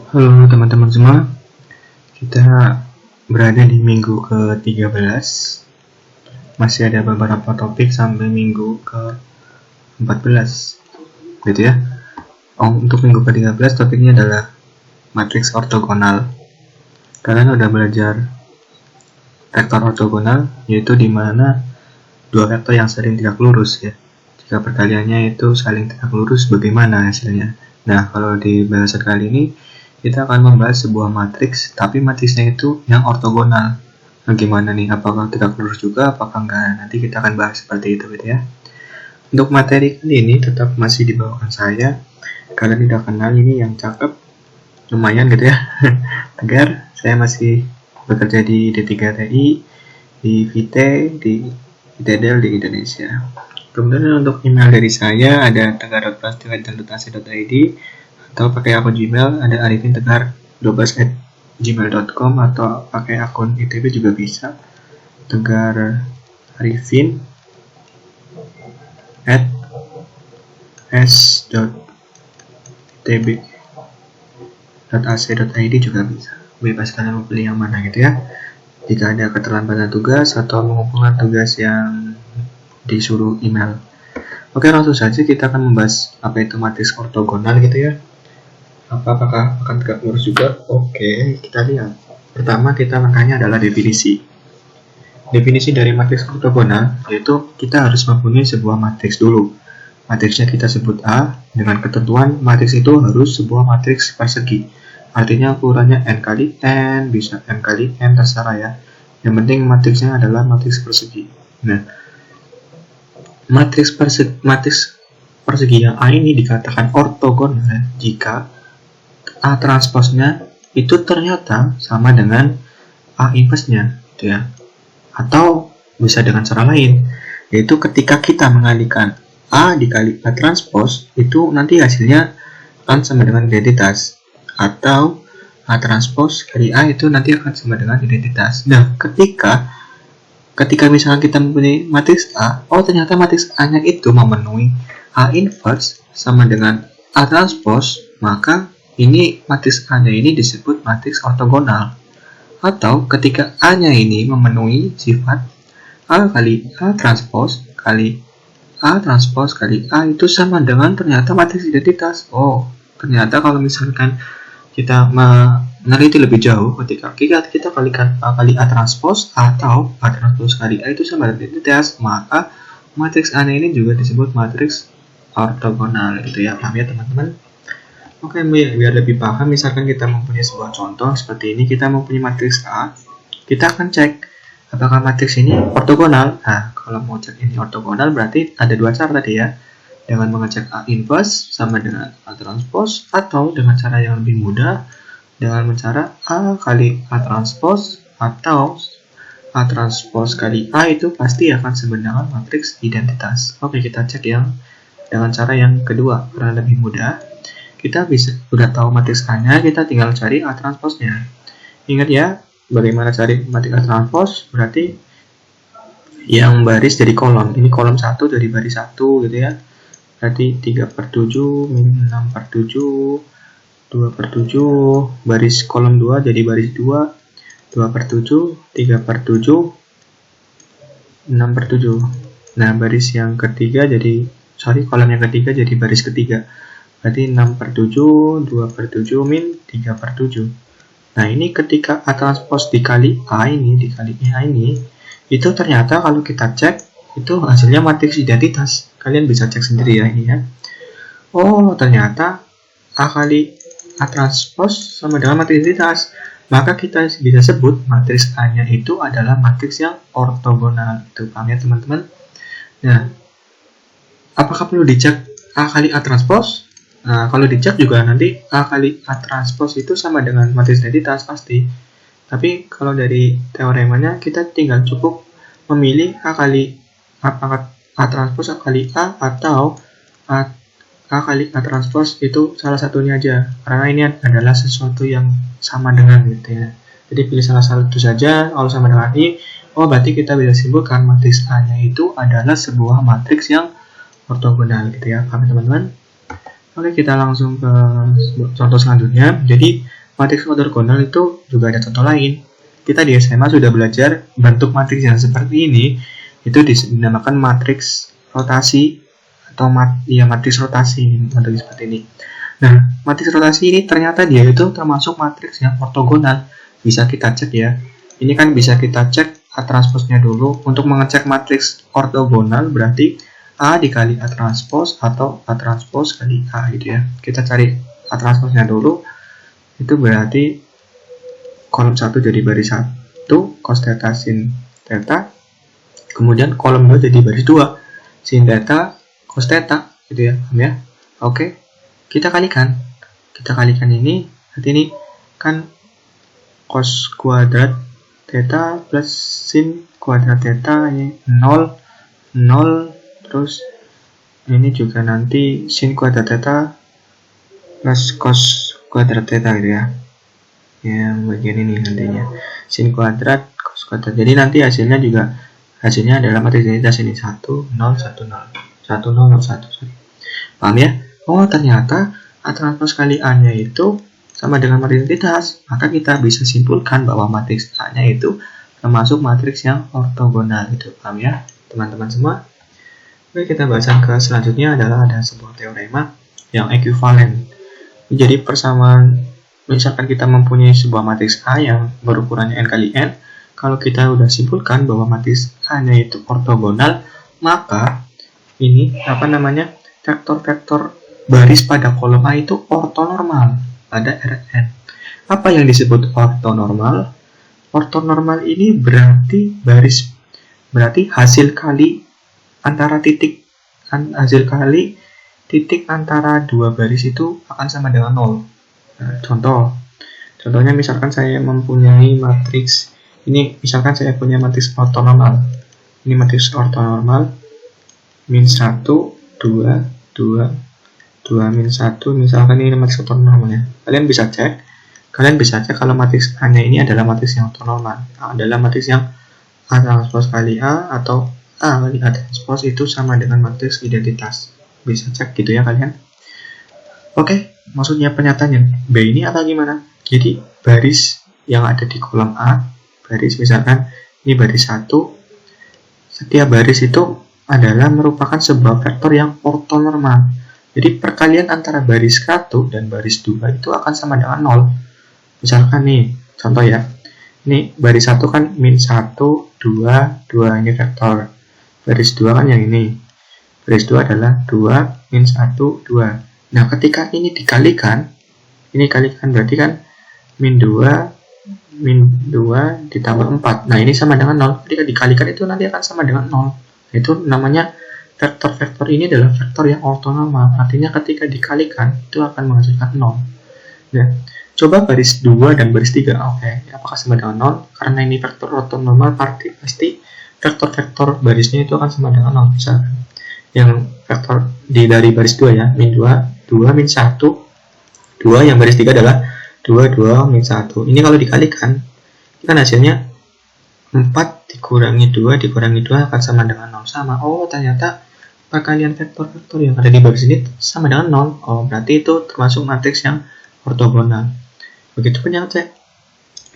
Halo teman-teman semua, kita berada di minggu ke-13. Masih ada beberapa topik sampai minggu ke-14 gitu ya. Untuk minggu ke-13 topiknya adalah matriks ortogonal. Kalian udah belajar vektor ortogonal, yaitu dimana dua vektor yang saling tidak lurus ya. Jika perkaliannya itu saling tidak lurus, bagaimana hasilnya? Nah, kalau di bahasan kali ini kita akan membahas sebuah matriks, tapi matriksnya itu yang ortogonal. Nah, gimana nih? Apakah tidak lurus juga? Apakah enggak? Nanti kita akan bahas seperti itu gitu ya. Untuk materi kali ini tetap masih dibawakan saya. Kalian tidak kenal ini yang cakep, lumayan gitu ya. Tegar, saya masih bekerja di D3TI, di VT, di ITDL di Indonesia. Kemudian untuk email dari saya ada tegar.plas.ac.id, atau pakai akun Gmail ada arifintegar12@gmail.com, atau pakai akun ITB juga bisa, tegararifin@s.itb.ac.id juga bisa. Bebas kalian memilih yang mana gitu ya. Jika ada keterlambatan tugas atau mengumpulkan tugas yang disuruh email. Oke, langsung saja kita akan membahas apa itu matriks ortogonal gitu ya. Apakah akan tegak lurus juga? Oke, kita lihat. Pertama, kita langkahnya adalah definisi. Definisi dari matriks ortogonal yaitu kita harus mempunyai sebuah matriks dulu. Matriksnya kita sebut A, dengan ketentuan matriks itu harus sebuah matriks persegi. Artinya ukurannya n kali n, bisa m kali n, terserah ya. Yang penting matriksnya adalah matriks persegi. Nah, matriks persegi yang A ini dikatakan ortogonal jika A transposnya itu ternyata sama dengan A inverse-nya gitu ya. Atau bisa dengan cara lain, yaitu ketika kita mengalihkan A dikali A transpose, itu nanti hasilnya akan sama dengan identitas. Atau A transpose kali A itu nanti akan sama dengan identitas. Nah, ketika misalnya kita mempunyai matriks A, ternyata matriks A-nya itu memenuhi A inverse sama dengan A transpose, maka ini matriks A-nya ini disebut matriks ortogonal. Atau ketika A-nya ini memenuhi sifat A kali A transpose kali A transpose kali A itu sama dengan ternyata matriks identitas. Ternyata kalau misalkan kita meneliti lebih jauh, ketika kita kalikan A kali A transpose atau A transpose kali A itu sama dengan identitas, maka matriks A-nya ini juga disebut matriks ortogonal gitu ya. Paham ya teman-teman? Oke, biar lebih paham, misalkan kita mempunyai sebuah contoh seperti ini, kita mempunyai matriks A, kita akan cek apakah matriks ini ortogonal. Nah, kalau mau cek ini ortogonal berarti ada dua cara tadi ya, dengan mengecek A inverse sama dengan A transpose, atau dengan cara yang lebih mudah dengan mencara A kali A transpose atau A transpose kali A itu pasti akan sama dengan matriks identitas. Oke, kita cek yang dengan cara yang kedua karena lebih mudah. Kita udah tahu matriks A-nya, kita tinggal cari A transpose-nya. Ingat ya, bagaimana cari matriks A transpose? Berarti yang baris dari kolom. Ini kolom 1 dari baris 1 gitu ya. Berarti 3/7 min 6/7, 2/7, baris kolom 2 jadi baris 2, 2/7, 3/7, 6/7. Nah, baris yang ketiga kolom yang ketiga jadi baris ketiga. Berarti 6/7, 2/7 min 3/7. Nah, ini ketika A transpose dikali A ini, itu ternyata kalau kita cek, itu hasilnya matriks identitas. Kalian bisa cek sendiri ya ini ya. Ternyata A kali A transpose sama dengan matriks identitas. Maka kita bisa sebut matriks A-nya itu adalah matriks yang ortogonal. Itu paham ya teman-teman? Nah, apakah perlu dicek A kali A transpose? Nah, kalau dicek juga nanti A kali A transpose itu sama dengan matriks identitas pasti. Tapi kalau dari teoremanya kita tinggal cukup memilih A kali A transpose A kali A atau A kali A transpose itu salah satunya aja. Karena ini adalah sesuatu yang sama dengan gitu ya. Jadi pilih salah satu saja. Kalau sama dengan I, berarti kita bisa simpulkan matriks A-nya itu adalah sebuah matriks yang ortogonal gitu ya. Paham teman-teman? Oke, kita langsung ke contoh selanjutnya. Jadi matriks ortogonal itu juga ada contoh lain. Kita di SMA sudah belajar bentuk matriks yang seperti ini, itu dinamakan matriks rotasi atau matriks rotasi, matriks seperti ini. Nah, matriks rotasi ini ternyata dia itu termasuk matriks yang ortogonal. Bisa kita cek ya. Ini kan bisa kita cek A transposnya dulu. Untuk mengecek matriks ortogonal berarti A dikali A transpos atau A transpos kali A gitu ya. Kita cari A transposnya dulu. Itu berarti kolom 1 jadi baris 1 cos theta sin theta. Kemudian kolom 2 jadi baris 2 sin theta cos theta gitu ya. Ya. Oke. Kita kalikan ini, nanti ini kan cos kuadrat theta plus sin kuadrat theta, ini 0, terus ini juga nanti sin kuadrat theta plus cos kuadrat theta gitu ya. Yang bagian ini nantinya sin kuadrat cos kuadrat. Jadi nanti hasilnya adalah matriks identitas ini 1, 0, 1, 0, 1, 0, 0, 1. Sorry. Paham ya? Oh, ternyata A transpos kali A-nya itu sama dengan matriks identitas. Maka kita bisa simpulkan bahwa matriks A-nya itu termasuk matriks yang ortogonal. Itu paham ya, teman-teman semua? Oke, kita bahasan ke selanjutnya adalah ada sebuah teorema yang ekuivalen. Jadi persamaan, misalkan kita mempunyai sebuah matriks A yang berukurannya n kali n, kalau kita udah simpulkan bahwa matriks A-nya itu ortogonal, maka ini vektor-vektor baris pada kolom A itu ortonormal pada Rn. Apa yang disebut ortonormal? Ortonormal ini berarti hasil kali titik antara dua baris itu akan sama dengan 0. Nah, contohnya misalkan saya mempunyai matriks ini, misalkan saya punya matriks ortonormal. Ini matriks ortonormal min 1, 2, 2 min 1, misalkan ini matriks ortonormalnya. Kalian bisa cek kalau matriks A-nya ini adalah matriks yang ortonormal, adalah matriks yang A transpos kali A atau A kali A transpos itu sama dengan matriks identitas. Bisa cek gitu ya kalian. Oke, maksudnya pernyataannya B ini apa gimana? Jadi baris yang ada di kolom A, baris misalkan ini baris 1, setiap baris itu adalah merupakan sebuah vektor yang ortonormal. Jadi perkalian antara baris 1 dan baris 2 itu akan sama dengan 0. Misalkan nih, contoh ya. Ini baris 1 kan min 1, 2 ini vektor. Baris 2 kan yang ini. Baris 2 adalah 2, min 1, 2. Nah, ketika ini dikalikan berarti kan min 2 ditambah 4. Nah, ini sama dengan 0. Ketika dikalikan itu nanti akan sama dengan 0. Itu namanya vektor-vektor ini adalah vektor yang ortonormal. Artinya ketika dikalikan itu akan menghasilkan 0. Nah, coba baris 2 dan baris 3. Oke, apakah sama dengan 0? Karena ini vektor ortonormal, pasti vektor-vektor barisnya itu akan sama dengan 0. Misalkan yang vektor dari baris 2 ya, min 2, 2 min 1. 2 yang baris 3 adalah 2, 2 min 1. Ini kalau dikalikan, ini kan hasilnya 4 dikurangi 2 akan sama dengan 0. Sama. Oh, ternyata perkalian vektor-vektor yang ada di baris ini sama dengan 0. Oh, berarti itu termasuk matriks yang ortogonal. Begitupun yang C.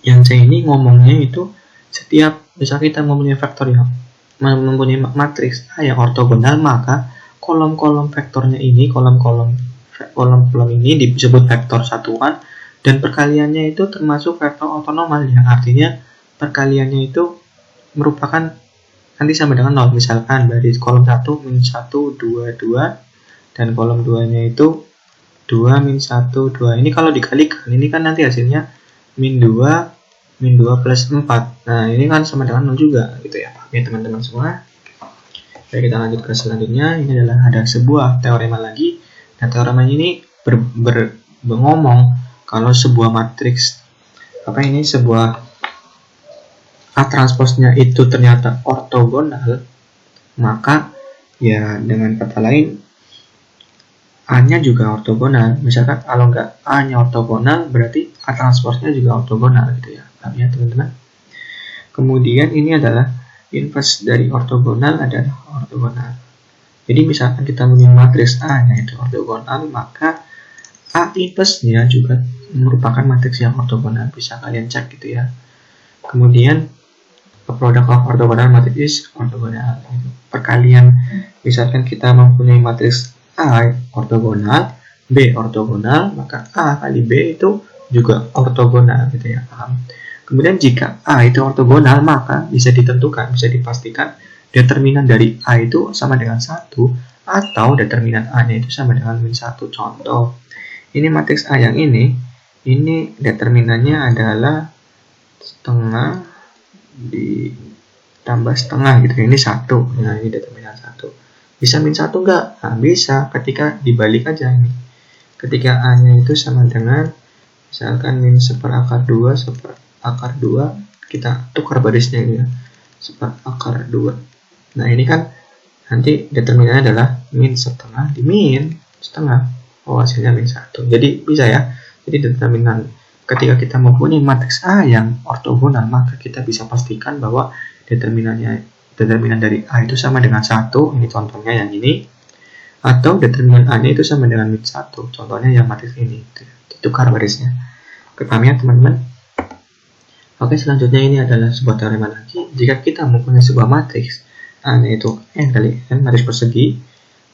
Yang C ini ngomongnya itu setiap misal kita mempunyai vektor yang mempunyai matriks A yang ortogonal, maka kolom-kolom vektornya ini, kolom-kolom ini disebut vektor satuan, dan perkaliannya itu termasuk vektor ortonormal, yang artinya perkaliannya itu merupakan nanti sama dengan 0. Misalkan dari kolom 1 min 1 2 2 dan kolom 2 nya itu 2 min 1 2. Ini kalau dikalikan ini kan nanti hasilnya min 2 plus 4. Nah, ini kan sama dengan 0 juga gitu ya. Oke, teman-teman semua. Baik, kita lanjut ke selanjutnya. Ini adalah ada sebuah teorema lagi. Nah, teorema ini ngomong kalau sebuah matriks sebuah A transposnya itu ternyata ortogonal, maka ya dengan kata lain A-nya juga ortogonal. Misalkan kalau nggak A-nya ortogonal, berarti A transposnya juga ortogonal gitu ya. Paham ya teman-teman? Kemudian ini adalah inverse dari ortogonal adalah ortogonal. Jadi misalkan kita punya matriks A-nya itu ortogonal, maka A inverse-nya juga merupakan matriks yang ortogonal, bisa kalian cek gitu ya. Kemudian product of orthogonal matrix is orthogonal. Perkalian, misalkan kita mempunyai matriks A ortogonal, B ortogonal, maka A kali B itu juga ortogonal gitu ya, paham? Kemudian jika A itu ortogonal, maka bisa ditentukan, bisa dipastikan determinan dari A itu sama dengan 1 atau determinan A-nya itu sama dengan min 1. Contoh, ini matriks A yang ini determinannya adalah setengah ditambah setengah gitu. Ini 1. Nah, ini determinan 1. Bisa min 1 enggak? Nah, bisa ketika dibalik aja ini. Ketika A-nya itu sama dengan misalkan min 1/2, 1/2, kita tukar barisnya ini ya. 1/2. Nah, ini kan nanti determinannya adalah min setengah di min setengah. Oh, hasilnya min 1. Jadi bisa ya. Jadi determinan ketika kita mempunyai matriks A yang ortogonal, maka kita bisa pastikan bahwa determinan dari A itu sama dengan 1, ini contohnya yang ini, atau determinan A-nya itu sama dengan min 1, contohnya yang matriks ini. Tukar barisnya. Paham ya teman-teman? Oke, selanjutnya ini adalah sebuah teorema lagi. Jika kita mempunyai sebuah matriks A-nya itu n kali n, matriks persegi,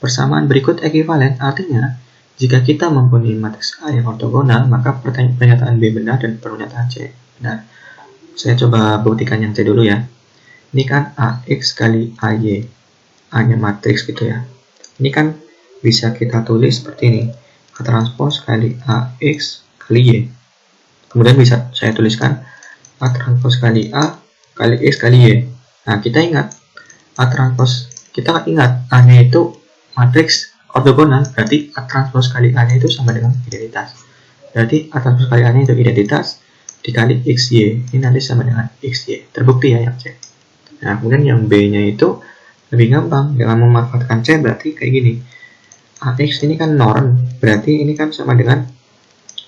persamaan berikut ekuivalen, artinya jika kita mempunyai matriks A yang ortogonal, maka pernyataan B benar dan pernyataan C benar. Saya coba buktikan yang C dulu ya. Ini kan AX kali AY, A-nya matriks gitu ya. Ini kan bisa kita tulis seperti ini, A transpos kali AX kali Y. Kemudian bisa saya tuliskan A transpos kali A kali X kali Y. Nah, kita ingat A transpos, kita ingat A-nya itu matriks ortogonal, berarti A transpos kali A-nya itu sama dengan identitas. Berarti A transpos kali A-nya itu identitas dikali XY. Ini nanti sama dengan XY. Terbukti ya yang C. Nah, kemudian yang B-nya itu lebih gampang. Dengan memanfaatkan C berarti kayak gini. AX ini kan norm, berarti ini kan sama dengan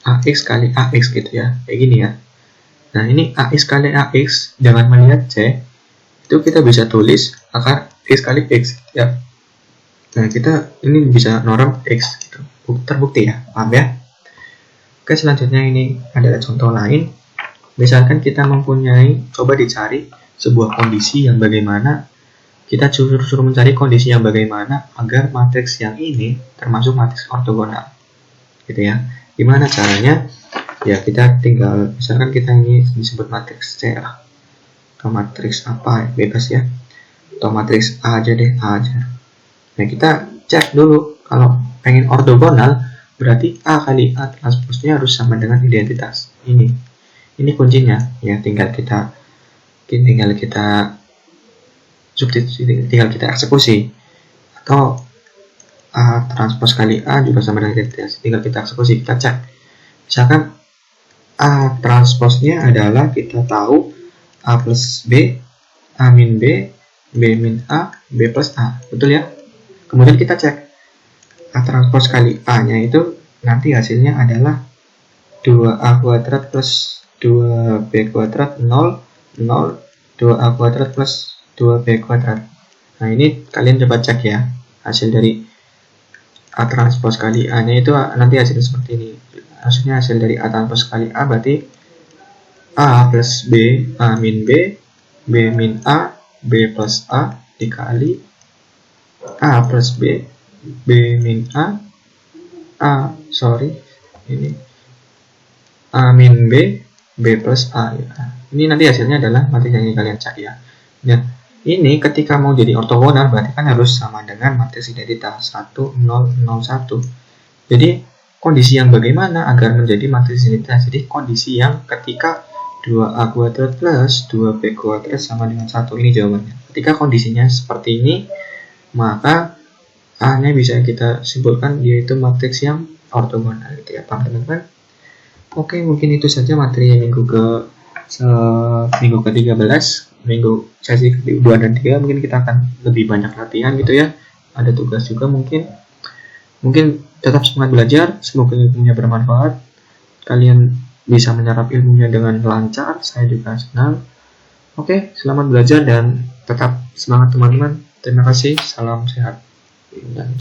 AX kali AX gitu ya. Kayak gini ya. Nah, ini AX kali AX dengan melihat C, itu kita bisa tulis akar X kali X ya. Nah, kita ini bisa norm X gitu. Terbukti ya, paham ya? Oke, selanjutnya ini adalah contoh lain. Misalkan kita mempunyai, coba dicari sebuah kondisi yang bagaimana, kita suruh mencari kondisi yang bagaimana agar matriks yang ini termasuk matriks ortogonal gitu ya. Gimana caranya? Ya, kita tinggal, misalkan kita ini disebut matriks C lah, atau matriks apa, bebas ya, atau matriks A aja deh, A aja. Nah, kita cek dulu, kalau pengen ortogonal, berarti A kali A transposnya harus sama dengan identitas. Ini kuncinya, ya tinggal kita eksekusi. Atau A transpos kali A juga sama dengan identitas, tinggal kita eksekusi, kita cek. Misalkan A transposnya adalah kita tahu A plus B, A min B, B min A, B plus A, betul ya? Kemudian kita cek A transpos kali A-nya itu nanti hasilnya adalah 2A kuadrat plus 2B kuadrat 0, 0, 2A kuadrat plus 2B kuadrat. Nah, ini kalian coba cek ya, hasil dari A transpos kali A-nya itu nanti hasilnya seperti ini. Hasilnya hasil dari A transpos kali A berarti A plus B, A min B, B min A, B plus A dikali A plus B, B min A, ini A min B, B plus A ya. Ini nanti hasilnya adalah matriks yang kalian cari ya. Nah, ini ketika mau jadi ortogonal berarti kan harus sama dengan matriks identitas 1, 0, 0, 1. Jadi kondisi yang bagaimana agar menjadi matriks identitas? Jadi kondisi yang ketika 2A kuadrat plus 2B kuadrat sama dengan 1, ini jawabannya. Ketika kondisinya seperti ini, maka A-nya bisa kita simpulkan yaitu matriks yang ortogonal gitu ya, paham teman-teman? Oke, mungkin itu saja materi minggu ke-13, minggu sesi ke-2 dan 3. Mungkin kita akan lebih banyak latihan gitu ya, ada tugas juga mungkin tetap semangat belajar, semoga ilmunya bermanfaat, kalian bisa menyerap ilmunya dengan lancar, saya juga senang. Oke, selamat belajar dan tetap semangat teman-teman. Terima kasih, salam sehat.